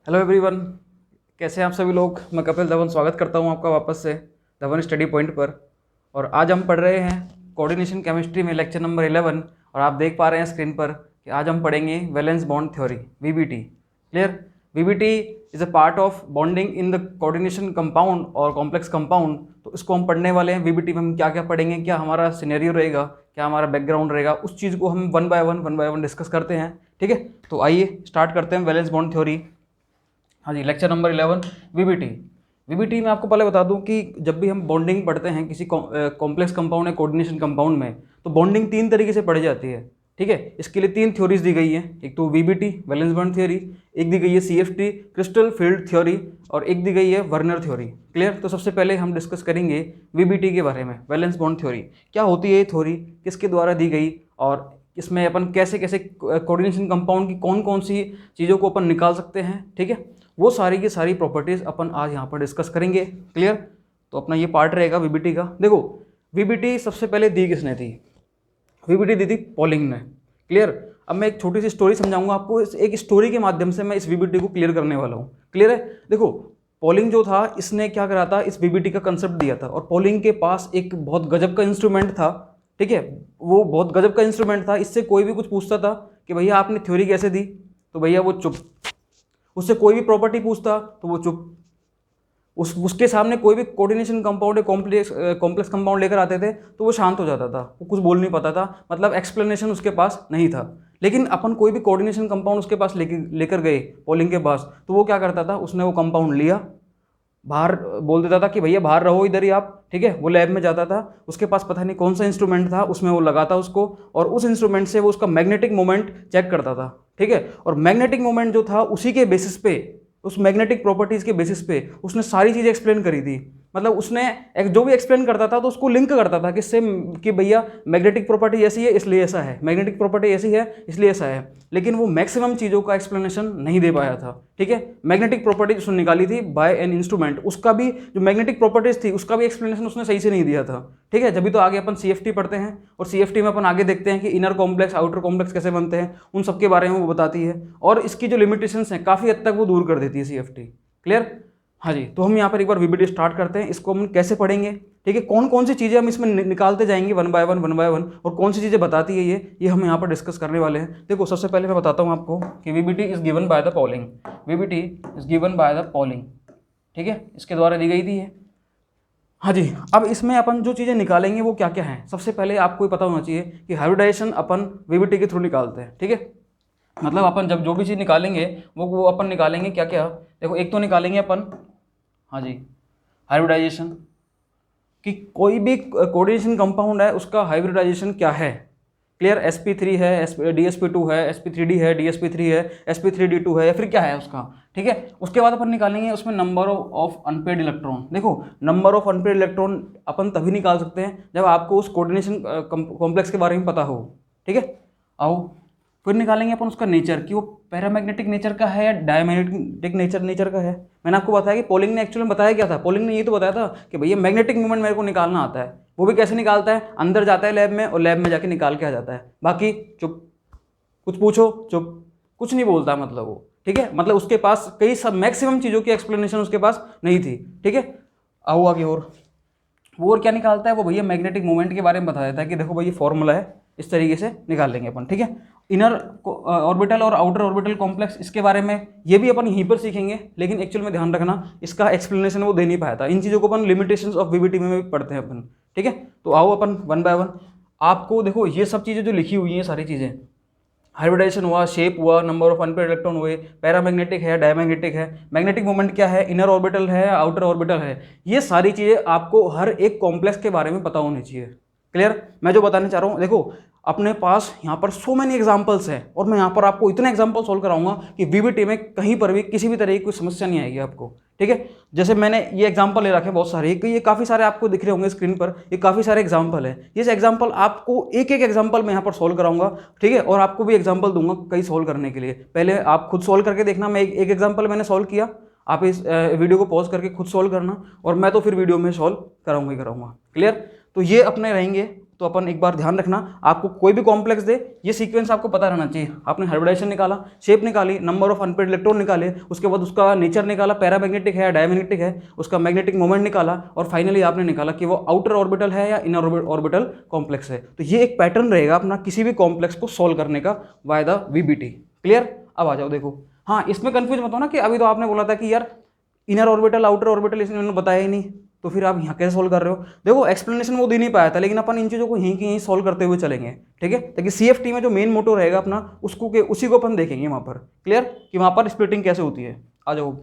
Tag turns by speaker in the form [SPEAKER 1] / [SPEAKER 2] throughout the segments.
[SPEAKER 1] Hello everyone, कैसे हैं आप सभी लोग। मैं कपिल धवन स्वागत करता हूं आपका वापस से धवन स्टडी पॉइंट पर। और आज हम पढ़ रहे हैं कोऑर्डिनेशन केमिस्ट्री में लेक्चर नंबर 11। और आप देख पा रहे हैं स्क्रीन पर कि आज हम पढ़ेंगे valence bond theory VBT. Clear. VBT is a part of bonding in the coordination compound और कॉम्प्लेक्स कंपाउंड। तो इसको हम पढ़ने वाले हैं। वीबीटी में हम क्या क्या पढ़ेंगे, क्या हमारा सिनेरियो रहेगा, क्या हमारा बैकग्राउंड रहेगा, उस चीज़ को हम वन बाय वन डिस्कस करते हैं। ठीक है, तो आइए स्टार्ट करते हैं वैलेंस बॉन्ड थ्योरी। हाँ जी, लेक्चर नंबर 11 वीबीटी। वीबीटी में आपको पहले बता दूं कि जब भी हम बॉन्डिंग पढ़ते हैं किसी कॉम्प्लेक्स कंपाउंड या कोऑर्डिनेशन कंपाउंड में, तो बॉन्डिंग तीन तरीके से पढ़ी जाती है। ठीक है, इसके लिए तीन थ्योरीज दी गई हैं। एक तो वीबीटी वैलेंस बॉन्ड थ्योरी, एक दी गई है सीएफटी क्रिस्टल फील्ड थ्योरी, और एक दी गई है वर्नर थ्योरी। क्लियर। तो सबसे पहले हम डिस्कस करेंगे वीबीटी के बारे में। वैलेंस बॉन्ड थ्योरी क्या होती है, ये थ्योरी किसके द्वारा दी गई, और इसमें अपन कैसे कैसे कोऑर्डिनेशन कंपाउंड की कौन कौन सी चीज़ों को अपन निकाल सकते हैं। ठीक है, वो सारी की सारी प्रॉपर्टीज़ अपन आज यहाँ पर डिस्कस करेंगे। क्लियर। तो अपना ये पार्ट रहेगा वीबीटी का। देखो, वीबीटी सबसे पहले दी किसने थी? वीबीटी दी थी पॉलिंग ने। क्लियर। अब मैं एक छोटी सी स्टोरी समझाऊंगा आपको। इस एक स्टोरी के माध्यम से मैं इस वीबीटी को क्लियर करने वाला हूँ। क्लियर है। देखो, पॉलिंग जो था, इसने क्या करा था, इस वीबीटी का कंसेप्ट दिया था। और पॉलिंग के पास एक बहुत गजब का इंस्ट्रूमेंट था। ठीक है, वो बहुत गजब का इंस्ट्रूमेंट था। इससे कोई भी कुछ पूछता था कि भैया आपने थ्योरी कैसे दी, तो भैया वो चुप। उससे कोई भी प्रॉपर्टी पूछता तो वो चुप। उसके सामने कोई भी कोऑर्डिनेशन कंपाउंड या कॉम्प्लेक्स कंपाउंड लेकर आते थे तो वो शांत हो जाता था, वो कुछ बोल नहीं पाता था, मतलब एक्सप्लेनेशन उसके पास नहीं था। लेकिन अपन कोई भी कोऑर्डिनेशन कंपाउंड उसके पास लेकर गए पॉलिंग के पास, तो वो क्या करता था, उसने वो कंपाउंड लिया, बाहर बोल देता था कि भैया बाहर रहो इधर ही आप। ठीक है, वो लैब में जाता था, उसके पास पता नहीं कौन सा इंस्ट्रूमेंट था, उसमें वो लगाता उसको, और उस इंस्ट्रूमेंट से वो उसका मैग्नेटिक मोमेंट चेक करता था। ठीक है, और मैग्नेटिक मोमेंट जो था उसी के बेसिस पे, उस मैग्नेटिक प्रॉपर्टीज़ के बेसिस पे उसने सारी चीज़ें एक्सप्लेन करी थी। मतलब उसने जो भी एक्सप्लेन करता था तो उसको लिंक करता था किससे, कि भैया मैग्नेटिक प्रॉपर्टी ऐसी है इसलिए ऐसा है, मैग्नेटिक प्रॉपर्टी ऐसी है इसलिए ऐसा है। लेकिन वो मैक्सिमम चीज़ों का एक्सप्लेनेशन नहीं दे पाया था। ठीक है, मैग्नेटिक प्रॉपर्टीज उसने निकाली थी बाय एन इंस्ट्रूमेंट, उसका भी जो मैग्नेटिक प्रॉपर्टीज थी उसका भी एक्सप्लेनेशन उसने सही से नहीं दिया था। ठीक है, जब तो आगे अपन सीएफटी पढ़ते हैं, और सीएफटी में अपन आगे देखते हैं कि इनर कॉम्प्लेक्स आउटर कॉम्प्लेक्स कैसे बनते हैं, उन सब के बारे में वो बताती है, और इसकी जो लिमिटेशंस हैं काफ़ी हद तक वो दूर कर देती है सीएफटी। क्लियर। हाँ जी, तो हम यहाँ पर एक बार वीबीटी स्टार्ट करते हैं। इसको हम कैसे पढ़ेंगे, ठीक है, कौन कौन सी चीज़ें हम इसमें निकालते जाएंगे वन बाय वन, और कौन सी चीज़ें बताती है ये हम यहाँ पर डिस्कस करने वाले हैं। देखो, सबसे पहले मैं बताता हूँ आपको कि VBT is given by the polling. VBT is given by the polling. ठीक है, इसके द्वारा दी गई थी ये। हाँ जी, अब इसमें अपन जो चीज़ें निकालेंगे वो क्या क्या हैं। सबसे पहले आपको ये पता होना चाहिए कि हाइब्रिडाइजेशन अपन वीबीटी के थ्रू निकालते हैं। ठीक है, मतलब अपन जब जो भी चीज़ निकालेंगे वो अपन निकालेंगे क्या क्या। देखो, एक तो निकालेंगे अपन, हाँ जी, हाइब्रिडाइजेशन, कि कोई भी कोऑर्डिनेशन कंपाउंड है उसका हाइब्रिडाइजेशन क्या है। क्लियर। sp3 है, dsp2 है, sp3d है, dsp3 है, sp3d2 है, या फिर क्या है उसका। ठीक है, उसके बाद अपन निकालेंगे उसमें नंबर ऑफ अनपेयर्ड इलेक्ट्रॉन। देखो, नंबर ऑफ अनपेयर्ड इलेक्ट्रॉन अपन तभी निकाल सकते हैं जब आपको उस कोऑर्डिनेशन कॉम्प्लेक्स के बारे में पता हो। ठीक है, आओ फिर निकालेंगे अपन उसका नेचर, कि वो पैरामैग्नेटिक नेचर का है या डायमैग्नेटिक नेचर का है। मैंने आपको बताया कि पॉलिंग ने एक्चुअली में बताया क्या था। पॉलिंग ने ये तो बताया था कि भैया मैग्नेटिक मोमेंट मेरे को निकालना आता है। वो भी कैसे निकालता है, अंदर जाता है लैब में और लैब में जाके निकाल के आ जाता है। बाकी चुप, कुछ पूछो चुप, कुछ नहीं बोलता मतलब वो। ठीक है, मतलब उसके पास कई सब मैक्सिमम चीज़ों की एक्सप्लेनेशन उसके पास नहीं थी। ठीक है, आओ आगे। और क्या निकालता है वो, भैया मैग्नेटिक मोमेंट के बारे में बता देता है कि देखो भाई ये फॉर्मूला है, इस तरीके से निकाल लेंगे अपन। ठीक है, इनर ऑर्बिटल और आउटर ऑर्बिटल कॉम्प्लेक्स, इसके बारे में ये भी अपन यहीं पर सीखेंगे, लेकिन एक्चुअल में ध्यान रखना इसका एक्सप्लेनेशन वो दे नहीं पाया था। इन चीज़ों को अपन लिमिटेशंस ऑफ वीबीटी में भी पढ़ते हैं अपन। ठीक है, तो आओ अपन वन बाय वन। आपको देखो, ये सब चीज़ें जो लिखी हुई हैं सारी चीज़ें, हाइब्रिडाइजेशन हुआ, शेप हुआ, नंबर ऑफ अनपेयर्ड इलेक्ट्रॉन हुए, पैरामैग्नेटिक है, डायमैग्नेटिक है, मैग्नेटिक मोमेंट क्या है, इनर ऑर्बिटल है, आउटर ऑर्बिटल है, ये सारी चीज़ें आपको हर एक कॉम्प्लेक्स के बारे में पता होनी चाहिए। क्लियर। मैं जो बताने चाह रहा हूँ, देखो अपने पास यहाँ पर सो मैनी एग्जाम्पल्स हैं, और मैं यहाँ पर आपको इतने एग्जाम्पल सोल्व कराऊंगा कि वीबीटी में कहीं पर भी किसी भी तरह की कोई समस्या नहीं आएगी आपको। ठीक है, जैसे मैंने ये एग्जाम्पल ले रखे हैं बहुत सारे, ये काफ़ी सारे आपको दिख रहे होंगे स्क्रीन पर, ये काफ़ी सारे एग्जाम्पल है। ये एग्जाम्पल आपको एक एक एग्जाम्पल मैं यहाँ पर सोल्व कराऊंगा। ठीक है, और आपको भी एग्जाम्पल दूंगा कई सोल्व करने के लिए। पहले आप खुद सोल्व करके देखना, मैं एक एग्जाम्पल मैंने सोल्व किया, आप इस वीडियो को पॉज करके खुद सोल्व करना, और मैं तो फिर वीडियो में सोल्व कराऊंगा ही कराऊंगा। क्लियर। तो ये अपने रहेंगे तो अपन एक बार ध्यान रखना, आपको कोई भी कॉम्प्लेक्स दे, ये सीक्वेंस आपको पता रहना चाहिए। आपने हाइब्रिडाइजेशन निकाला, शेप निकाली, नंबर ऑफ अनपेयर्ड इलेक्ट्रॉन निकाले, उसके बाद उसका नेचर निकाला, पैरामैग्नेटिक है या डायमैग्नेटिक है, उसका मैग्नेटिक मोमेंट निकाला, और फाइनली आपने निकाला कि वो आउटर ऑर्बिटल है या इनर ऑर्बिटल कॉम्प्लेक्स है। तो ये एक पैटर्न रहेगा अपना किसी भी कॉम्प्लेक्स को सॉल्व करने का बाय द वीबीटी। क्लियर? अब आ जाओ देखो, हाँ इसमें कंफ्यूज मत हो ना कि अभी तो आपने बोला था कि यार इनर ऑर्बिटल आउटर ऑर्बिटल इसने उन्होंने बताया ही नहीं, तो फिर आप यहाँ कैसे सोल्व कर रहे हो? देखो एक्सप्लेनेशन वो दे नहीं पाया था, लेकिन अपन इन चीज़ों को यहीं की यहीं सोल्व करते हुए चलेंगे, ठीक है? ताकि CFT में जो मेन मोटो रहेगा अपना उसको के उसी को अपन देखेंगे वहाँ पर। क्लियर? कि वहाँ पर स्प्लिटिंग कैसे होती है। आ जाओ,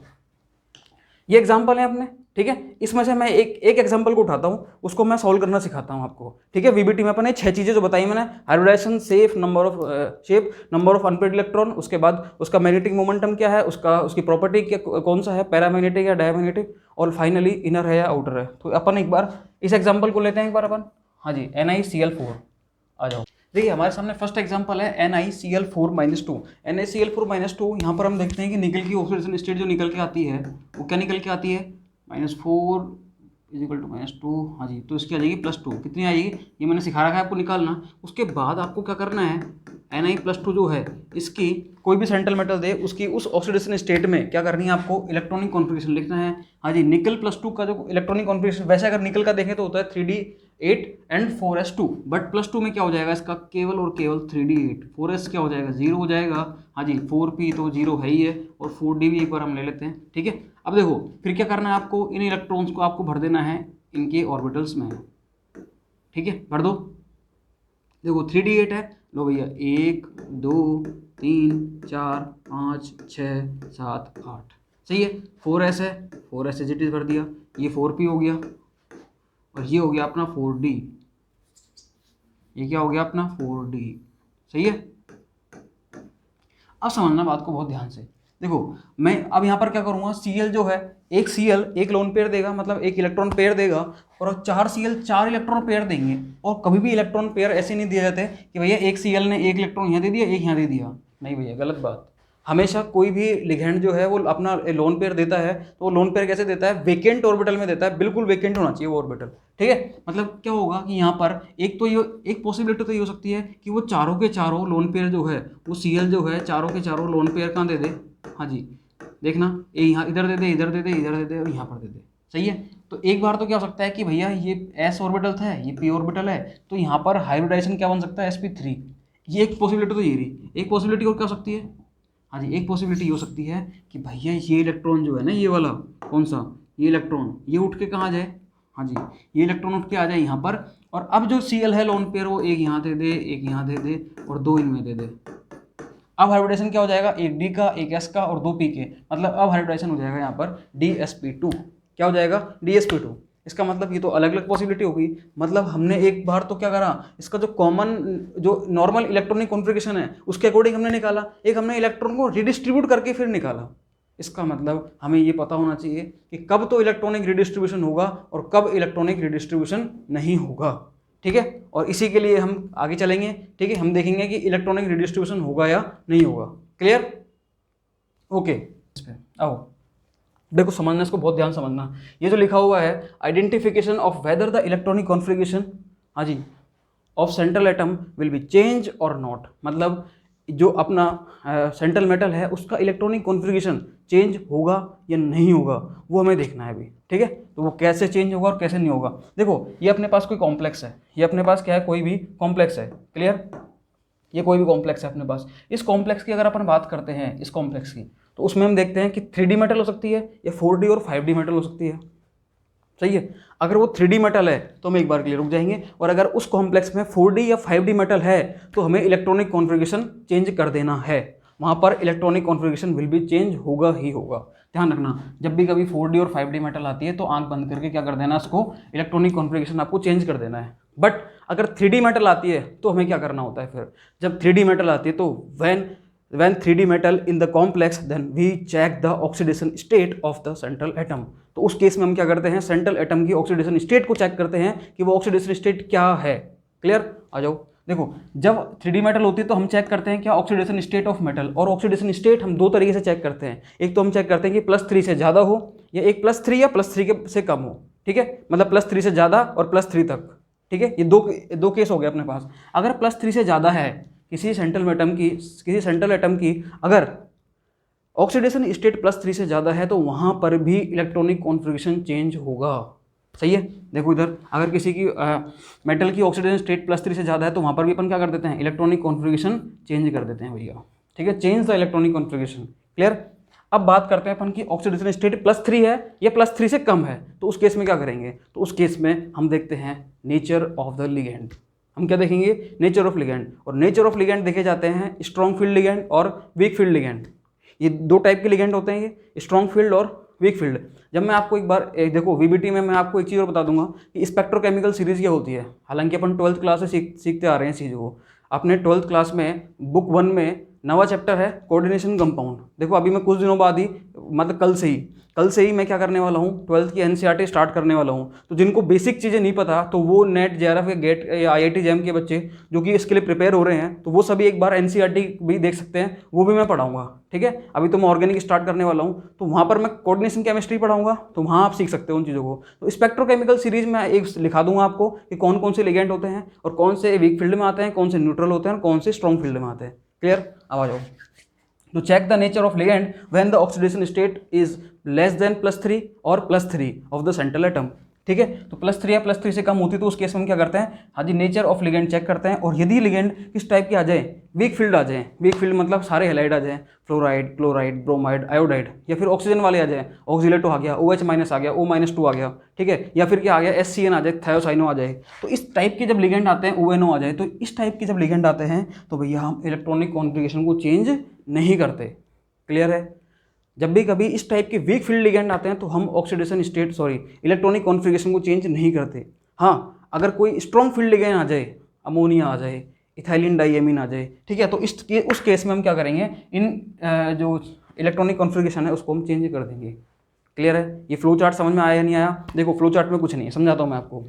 [SPEAKER 1] ये एग्जाम्पल है अपने, ठीक है? इसमें से मैं एक एग्जाम्पल को उठाता हूँ, उसको मैं सॉल्व करना सिखाता हूँ आपको, ठीक है? वीबीटी में अपन 6 चीज़ें जो बताई मैंने, hybridization, shape, number of unpaired electron, उसके बाद उसका मैग्नेटिक मोमेंटम क्या है, उसकी प्रॉपर्टी कौन सा है, पैरामैग्नेटिक या डायमैग्नेटिक, और फाइनली इनर है या आउटर है। तो अपन एक बार इस एग्जाम्पल को लेते हैं एक बार अपन। हाँ जी, NiCl4। आ जाओ, देखिए हमारे सामने फर्स्ट एग्जांपल है NiCl4-2। NiCl4-2, यहाँ पर हम देखते हैं कि निकल की ऑक्सीडेशन स्टेट जो निकल के आती है वो क्या निकल के आती है, -4 = -2। हाँ जी, तो इसकी आ जाएगी +2। कितनी आएगी ये मैंने सिखा रखा है आपको निकालना। उसके बाद आपको क्या करना है, Ni+2 जो है इसकी कोई भी सेंट्रल मेटल दे उसकी उस ऑक्सीडेशन स्टेट में क्या करनी है आपको, इलेक्ट्रॉनिक कॉन्फ़िगरेशन लिखना है। हाँ जी, निकल +2 का जो इलेक्ट्रॉनिक कॉन्फ़िगरेशन, वैसे अगर निकल का देखें तो होता है 3d8 एंड 4s2, बट +2 में क्या हो जाएगा इसका, केवल और केवल 3d8। 4s क्या हो जाएगा, 0 हो जाएगा। हाँ जी, 4p तो 0 है ही है, और 4d भी एक बार हम ले लेते हैं, ठीक है? अब देखो फिर क्या करना है आपको, इन इलेक्ट्रॉन्स को आपको भर देना है इनके ऑर्बिटल्स में, ठीक है? भर दो। देखो 3d8 है, लो भैया 1 2 3 4 5 6 7 8, सही है। 4s है, 4s एज इट इज भर दिया। ये 4p हो गया, और ये हो गया अपना 4d। ये क्या हो गया अपना 4d, सही है। अब समझना बात को बहुत ध्यान से। देखो मैं अब यहाँ पर क्या करूँगा, Cl जो है, एक Cl एक लोन पेयर देगा, मतलब एक इलेक्ट्रॉन पेयर देगा, और 4 Cl 4 इलेक्ट्रॉन पेयर देंगे। और कभी भी इलेक्ट्रॉन पेयर ऐसे नहीं दिए जाते कि भैया एक Cl ने एक इलेक्ट्रॉन यहाँ दे दिया, एक यहाँ दे दिया। नहीं भैया, गलत बात। हमेशा कोई भी लिगेंड जो है वो अपना लोन पेयर देता है, तो वो लोन पेयर कैसे देता है, वेकेंट ऑर्बिटल में देता है। बिल्कुल वेकेंट होना चाहिए वो ऑर्बिटल, ठीक है? मतलब क्या होगा कि यहाँ पर एक तो ये एक पॉसिबिलिटी तो ये हो सकती है कि वो चारों के चारों लोन पेयर जो है, वो Cl जो है चारों के चारों लोन पेयर कहाँ दे दे। हाँ जी, देखना ये यहाँ इधर दे दे, इधर दे दे, इधर दे दे, और यहाँ पर दे दे, सही है। तो एक बार तो क्या हो सकता है कि भैया ये s ऑर्बिटल था, ये p ऑर्बिटल है, तो यहाँ पर हाइब्रिडाइजेशन क्या बन सकता है, sp3। ये एक पॉसिबिलिटी तो ये रही। एक पॉसिबिलिटी और क्या हो सकती है, हाँ जी, एक पॉसिबिलिटी ये हो सकती है कि भैया ये इलेक्ट्रॉन जो है ना, ये वाला कौन सा, ये इलेक्ट्रॉन, ये उठ के कहाँ जाए, हाँ जी, ये इलेक्ट्रॉन उठ के आ जाए यहाँ पर, और अब जो Cl है लोन पेयर वो एक यहाँ दे दे, एक यहाँ दे दे, और 2 इनमें दे दे। अब हाइब्रिडेशन क्या हो जाएगा, एक D का, एक S का, और 2 P के। मतलब अब हाइब्रिडेशन हो जाएगा यहाँ पर DsP2। क्या हो जाएगा, DsP2। इसका मतलब ये तो अलग अलग पॉसिबिलिटी होगी। मतलब हमने एक बार तो क्या करा, इसका जो कॉमन जो नॉर्मल इलेक्ट्रॉनिक कॉन्फ़िगरेशन है उसके अकॉर्डिंग हमने निकाला, एक हमने इलेक्ट्रॉन को रिडिस्ट्रीब्यूट करके फिर निकाला। इसका मतलब हमें ये पता होना चाहिए कि कब तो इलेक्ट्रॉनिक रिडिस्ट्रीब्यूशन होगा और कब इलेक्ट्रॉनिक रिडिस्ट्रीब्यूशन नहीं होगा, ठीक है? और इसी के लिए हम आगे चलेंगे, ठीक है? हम देखेंगे कि इलेक्ट्रॉनिक रिडिस्ट्रीब्यूशन होगा या नहीं होगा। क्लियर? ओके, आओ देखो समझना, इसको बहुत ध्यान समझना। ये जो लिखा हुआ है, identification of whether the electronic configuration, हाँ जी, of central atom will be change और नॉट। मतलब जो अपना सेंट्रल मेटल है उसका इलेक्ट्रॉनिक कॉन्फ़िगरेशन चेंज होगा या नहीं होगा, वो हमें देखना है अभी, ठीक है? तो वो कैसे चेंज होगा और कैसे नहीं होगा। देखो ये अपने पास कोई कॉम्प्लेक्स है, ये अपने पास क्या है, कोई भी कॉम्प्लेक्स है। क्लियर? ये कोई भी कॉम्प्लेक्स है अपने पास। इस कॉम्प्लेक्स की अगर अपन बात करते हैं, इस कॉम्प्लेक्स की, तो उसमें हम देखते हैं कि 3D मेटल हो सकती है या 4D और 5D मेटल हो सकती है, सही है। अगर वो 3D मेटल है तो हम एक बार के लिए रुक जाएंगे, और अगर उस कॉम्प्लेक्स में 4D या 5D मेटल है तो हमें इलेक्ट्रॉनिक कॉन्फ़िगरेशन चेंज कर देना है। वहाँ पर इलेक्ट्रॉनिक कॉन्फ़िगरेशन विल भी चेंज होगा ही होगा। ध्यान रखना, जब भी कभी 4D और 5D मेटल आती है तो आंख बंद करके क्या कर देना, उसको इलेक्ट्रॉनिक कॉन्फ़िगरेशन आपको चेंज कर देना है। बट अगर 3D मेटल आती है तो हमें क्या करना होता है, फिर जब 3D मेटल आती है तो when 3D metal in the complex, then we check the oxidation state of the central atom। तो उस केस में हम क्या करते हैं, सेंट्रल एटम की ऑक्सीडेशन स्टेट को चेक करते हैं कि वो ऑक्सीडेशन स्टेट क्या है। क्लियर? आ जाओ देखो, जब 3D मेटल होती है तो हम चेक करते हैं क्या, ऑक्सीडेशन स्टेट ऑफ मेटल। और ऑक्सीडेशन स्टेट हम दो तरीके से चेक करते हैं। एक तो हम चेक करते हैं कि +3 से ज़्यादा हो, या एक +3 या +3 से कम हो, ठीक है? मतलब +3 से ज़्यादा और +3 तक, ठीक है, ये दो केस हो गए अपने पास। अगर +3 से ज़्यादा है किसी सेंट्रल एटम की अगर ऑक्सीडेशन स्टेट +3 से ज़्यादा है तो वहाँ पर भी इलेक्ट्रॉनिक कॉन्फ़िगरेशन चेंज होगा। सही है, देखो इधर अगर किसी की मेटल की ऑक्सीडेशन स्टेट +3 से ज़्यादा है तो वहाँ पर भी अपन क्या कर देते हैं, इलेक्ट्रॉनिक कॉन्फ़िगरेशन चेंज कर देते हैं भैया। ठीक है, change the electronic configuration. Clear. अब बात करते हैं अपन की ऑक्सीडेशन स्टेट +3 है या +3 से कम है, तो उस केस में क्या करेंगे, तो उस केस में हम देखते हैं नेचर ऑफ द लिगेंड। हम क्या देखेंगे, नेचर ऑफ लिगेंड। और नेचर ऑफ लिगेंड देखे जाते हैं स्ट्रॉन्ग फील्ड लिगेंड और वीक फील्ड लिगेंड। ये दो टाइप के लिगेंड होते हैं, ये स्ट्रॉन्ग फील्ड और वीक फील्ड। जब मैं आपको एक बार देखो वीबीटी में मैं आपको एक चीज़ और बता दूंगा कि स्पेक्ट्रोकेमिकल सीरीज क्या होती है। हालांकि अपन 12th क्लास से सीखते आ रहे हैं इस चीज़ को। अपने 12th क्लास में बुक 1 में नवा चैप्टर है कोऑर्डिनेशन कंपाउंड। देखो अभी मैं कुछ दिनों बाद ही, मतलब कल से ही मैं क्या करने वाला हूँ, 12th की एनसीईआरटी स्टार्ट करने वाला हूँ। तो जिनको बेसिक चीज़ें नहीं पता तो वो नेट जेआरएफ या गेट या आईआईटी जैम के बच्चे जो कि इसके लिए प्रिपेयर हो रहे हैं तो वो सभी एक बार एनसीईआरटी भी देख सकते हैं, वो भी मैं पढ़ाऊंगा। ठीक है, अभी तो मैं ऑर्गेनिक स्टार्ट करने वाला हूँ तो वहाँ पर मैं कोऑर्डिनेशन केमिस्ट्री पढ़ाऊंगा, तो वहाँ आप सीख सकते हो उन चीज़ों को। तो स्पेक्ट्रोकेमिकल सीरीज में एक लिखा दूंगा आपको कि कौन कौन से लिगेंड होते हैं और कौन से वीक फील्ड में आते हैं, कौन से न्यूट्रल होते हैं और कौन से स्ट्रॉन्ग फील्ड में आते हैं। क्लियर, अब आ जाओ। To check the nature of ligand when the oxidation state is less than +3 और +3 of the central atom। ठीक है, तो +3 या +3 से कम होती तो उस केस में हम क्या करते हैं, हाँ जी, नेचर ऑफ लिगेंड चेक करते हैं। और यदि लिगेंड किस टाइप के आ जाए, वीक फील्ड आ जाए, वीक फील्ड मतलब सारे हेलाइड आ जाए, फ्लोराइड, क्लोराइड, ब्रोमाइड, आयोडाइड, या फिर ऑक्सीजन वाले आ जाए, ऑक्सीलेटो आ गया, OH- आ गया, O-2 आ गया। ठीक है, या फिर क्या आ गया, SCN आ जाए, थायोसाइनो आ जाए। तो इस टाइप के जब लिगेंड आते हैं, ONO आ जाए, तो इस टाइप के जब लिगेंड आते हैं तो भैया हम इलेक्ट्रॉनिक कॉन्फ़िगरेशन को चेंज नहीं करते। क्लियर है। जब भी कभी इस टाइप के वीक फील्ड लिगेंड आते हैं तो हम ऑक्सीडेशन स्टेट इलेक्ट्रॉनिक कॉन्फ़िगरेशन को चेंज नहीं करते। हाँ, अगर कोई स्ट्रॉन्ग फील्ड लिगेंड आ जाए, अमोनिया आ जाए, इथाइलिन डाइएमीन आ जाए, ठीक है, तो उस केस में हम क्या करेंगे, इन जो इलेक्ट्रॉनिक कॉन्फ़िगरेशन है उसको हम चेंज कर देंगे। क्लियर है। ये फ्लो चार्ट समझ में आया या नहीं आया? देखो फ्लो चार्ट में कुछ नहीं है, समझाता हूँ मैं आपको।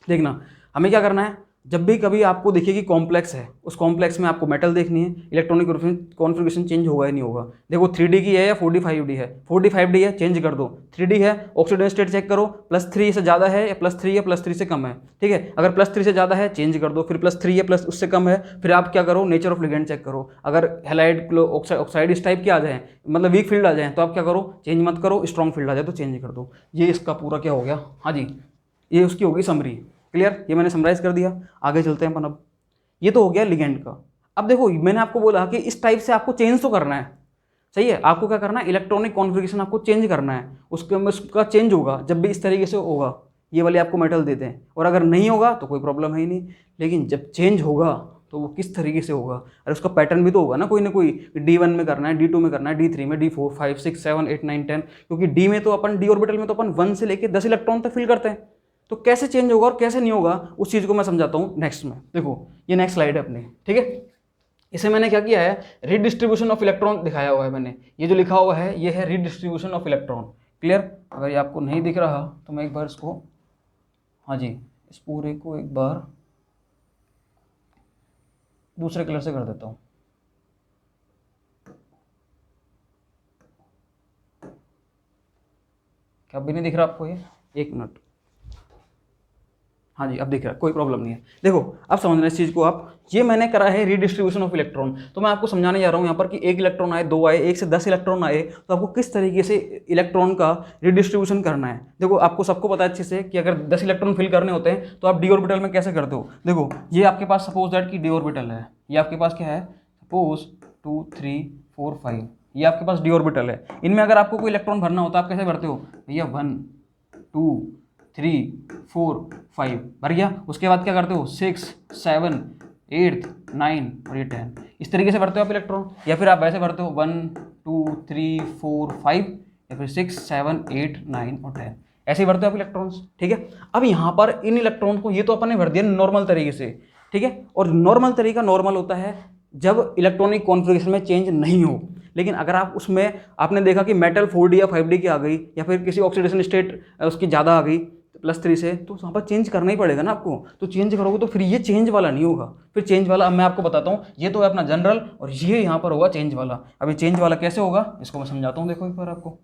[SPEAKER 1] देखना, हमें क्या करना है, जब भी कभी आपको देखिए कि कॉम्प्लेक्स है, उस कॉम्प्लेक्स में आपको मेटल देखनी है, इलेक्ट्रॉनिक कॉन्फ़िगरेशन चेंज होगा या नहीं होगा। देखो 3D की है या 4D 5D है, 4D 5D है, चेंज कर दो। 3D है, ऑक्सीडेशन स्टेट चेक करो, +3 से ज़्यादा है या +3 या +3 से कम है। ठीक है, अगर +3 से ज़्यादा है चेंज कर दो, फिर +3 या प्लस उससे कम है, फिर आप क्या करो, नेचर ऑफ लिगेंड चेक करो। अगर हेलाइड ऑक्साइड इस टाइप के आ जाए, मतलब वीक फील्ड आ जाए, तो आप क्या करो, चेंज मत करो। स्ट्रॉन्ग फील्ड आ जाए तो चेंज कर दो। ये इसका पूरा क्या हो गया, हाँ जी, ये उसकी होगी समरी। क्लियर, ये मैंने समराइज कर दिया। आगे चलते हैं अपन। अब ये तो हो गया लिगेंड का। अब देखो मैंने आपको बोला कि इस टाइप से आपको चेंज तो करना है, सही है, आपको क्या करना है, इलेक्ट्रॉनिक कॉन्फ़िगरेशन आपको चेंज करना है। उसका चेंज होगा जब भी इस तरीके से होगा, ये वाले आपको मेटल देते हैं, और अगर नहीं होगा तो कोई प्रॉब्लम है ही नहीं। लेकिन जब चेंज होगा तो वो किस तरीके से होगा, अरे उसका पैटर्न भी तो होगा ना कोई D1 में करना है, D2 में करना है, D3 में, D4, 5, 6, 7, 8, 9, 10, क्योंकि डी में तो अपन, डी ऑर्बिटल में तो अपन 1 से लेकर 10 इलेक्ट्रॉन तक फिल करते हैं। तो कैसे चेंज होगा और कैसे नहीं होगा उस चीज़ को मैं समझाता हूँ नेक्स्ट में। देखो ये नेक्स्ट स्लाइड है अपनी, ठीक है। इसे मैंने क्या किया है, रिडिस्ट्रीब्यूशन ऑफ इलेक्ट्रॉन दिखाया हुआ है मैंने। ये जो लिखा हुआ है ये है रिडिस्ट्रीब्यूशन ऑफ इलेक्ट्रॉन। क्लियर, अगर ये आपको नहीं दिख रहा तो मैं एक बार इसको, हाँ जी, इस पूरे को एक बार दूसरे कलर से कर देता हूँ। क्या अभी नहीं दिख रहा आपको ये? एक मिनट, हाँ जी अब दिख रहा है, कोई प्रॉब्लम नहीं है। देखो अब समझना इस चीज़ को आप, ये मैंने करा है रिडिस्ट्रीब्यूशन ऑफ इलेक्ट्रॉन। तो मैं आपको समझाने जा रहा हूँ यहाँ पर कि 1 इलेक्ट्रॉन आए, 2 आए, 1 से 10 इलेक्ट्रॉन आए, तो आपको किस तरीके से इलेक्ट्रॉन का रिडिस्ट्रीब्यूशन करना है। देखो आपको सबको पता है अच्छे से कि अगर 10 इलेक्ट्रॉन फिल करने होते हैं तो आप डी ऑर्बिटल में कैसे करते हो। देखो ये आपके पास सपोज दैट की डी ऑर्बिटल है, ये आपके पास क्या है, सपोज 2, 3, 4, 5, ये आपके पास डी ऑर्बिटल है। इनमें अगर आपको कोई इलेक्ट्रॉन भरना होता है आप कैसे भरते हो भैया, 1, 2, 3, 4, 5 भर गया। उसके बाद क्या करते हो, 6, 7, 8, 9 और ये 10, इस तरीके से भरते हो आप इलेक्ट्रॉन। या फिर आप वैसे भरते हो 1, 2, 3, 4, 5, या फिर 6, 7, 8, 9 और 10, ऐसे ही भरते हो आप इलेक्ट्रॉन्स। ठीक है, अब यहाँ पर इन इलेक्ट्रॉन को ये तो अपन ने भर दिया नॉर्मल तरीके से, ठीक है। और नॉर्मल तरीका नॉर्मल होता है जब इलेक्ट्रॉनिक कॉन्फ़िगरेशन में चेंज नहीं हो। लेकिन अगर आप उसमें आपने देखा कि मेटल 4D या 5D की आ गई, या फिर किसी ऑक्सीडेशन स्टेट उसकी ज़्यादा आ गई +3 से, तो वहाँ पर चेंज करना ही पड़ेगा ना आपको। तो चेंज करोगे तो फिर ये चेंज वाला नहीं होगा। फिर चेंज वाला अब मैं आपको बताता हूँ, ये तो है अपना जनरल, और ये यहाँ पर होगा चेंज वाला। अब ये चेंज वाला कैसे होगा इसको मैं समझाता हूँ। देखो एक बार आपको,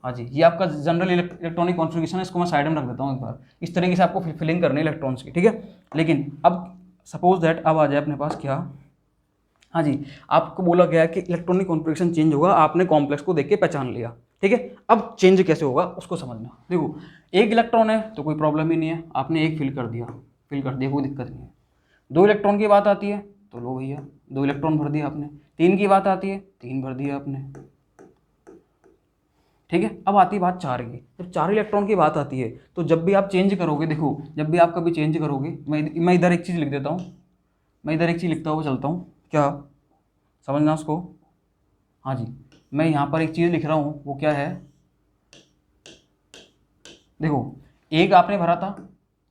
[SPEAKER 1] हाँ जी, ये आपका जनरल इलेक्ट्रॉनिक कॉन्फ़िगरेशन है, इसको मैं साइड में रख देता हूँ एक बार। इस तरीके से आपको फिलिंग करनी है इलेक्ट्रॉन्स की, ठीक है। लेकिन अब सपोज दैट अब आ जाए अपने पास क्या, हाँ जी, आपको बोला गया कि इलेक्ट्रॉनिक कॉन्फ़िगरेशन चेंज होगा, आपने कॉम्प्लेक्स को देख के पहचान लिया, ठीक है। अब चेंज कैसे होगा उसको समझना। देखो, एक इलेक्ट्रॉन है तो कोई प्रॉब्लम ही नहीं है, आपने एक फिल कर दिया, कोई दिक्कत नहीं है। 2 इलेक्ट्रॉन की बात आती है तो लो भैया 2 इलेक्ट्रॉन भर दिया आपने। 3 की बात आती है 3 भर दिया आपने, ठीक है। अब आती है बात 4 की। जब 4 इलेक्ट्रॉन की बात आती है तो जब भी आप चेंज करोगे, देखो जब भी आप कभी चेंज करोगे, मैं इधर एक चीज़ लिख देता हूँ, मैं इधर एक चीज़ लिखता हुआ चलता हूँ, क्या समझना उसको। हाँ जी, मैं यहाँ पर एक चीज़ लिख रहा हूँ, वो क्या है, देखो एक आपने भरा था,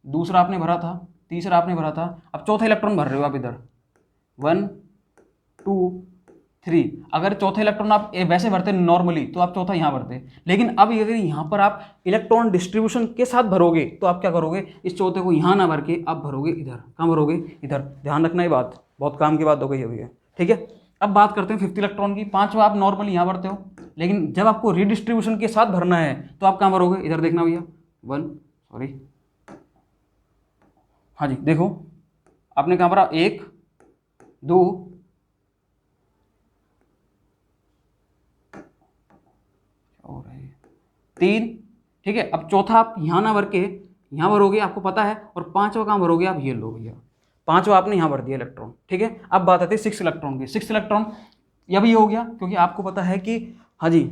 [SPEAKER 1] दूसरा आपने भरा था, तीसरा आपने भरा था, अब चौथा इलेक्ट्रॉन भर रहे हो आप इधर 1 2 3। अगर चौथा इलेक्ट्रॉन आप वैसे भरते नॉर्मली तो आप चौथा यहाँ भरते, लेकिन अब अगर यहाँ पर आप इलेक्ट्रॉन डिस्ट्रीब्यूशन के साथ भरोगे तो आप क्या करोगे, इस चौथे को यहाँ ना भर के आप भरोगे इधर। कहाँ भरोगे, इधर। ध्यान रखना ये बात, बहुत काम की बात हो गई अभी है, ठीक है। अब बात करते हैं 5th इलेक्ट्रॉन की। 5वां आप नॉर्मली यहाँ भरते हो, लेकिन जब आपको रीडिस्ट्रीब्यूशन के साथ भरना है तो आप कहाँ भरोगे, इधर देखना भैया 1 सॉरी, हाँ जी देखो आपने कहाँ भरा 1 2 3, ठीक है। अब चौथा आप यहाँ ना भर के यहाँ भरोगे, आपको पता है, और 5वां कहाँ भरोगे आप, ये लो भैया 5वां आपने यहाँ भर दिया इलेक्ट्रॉन, ठीक है। अब बात आती है 6 इलेक्ट्रॉन की। 6 इलेक्ट्रॉन यह भी हो गया, क्योंकि आपको पता है कि हाँ जी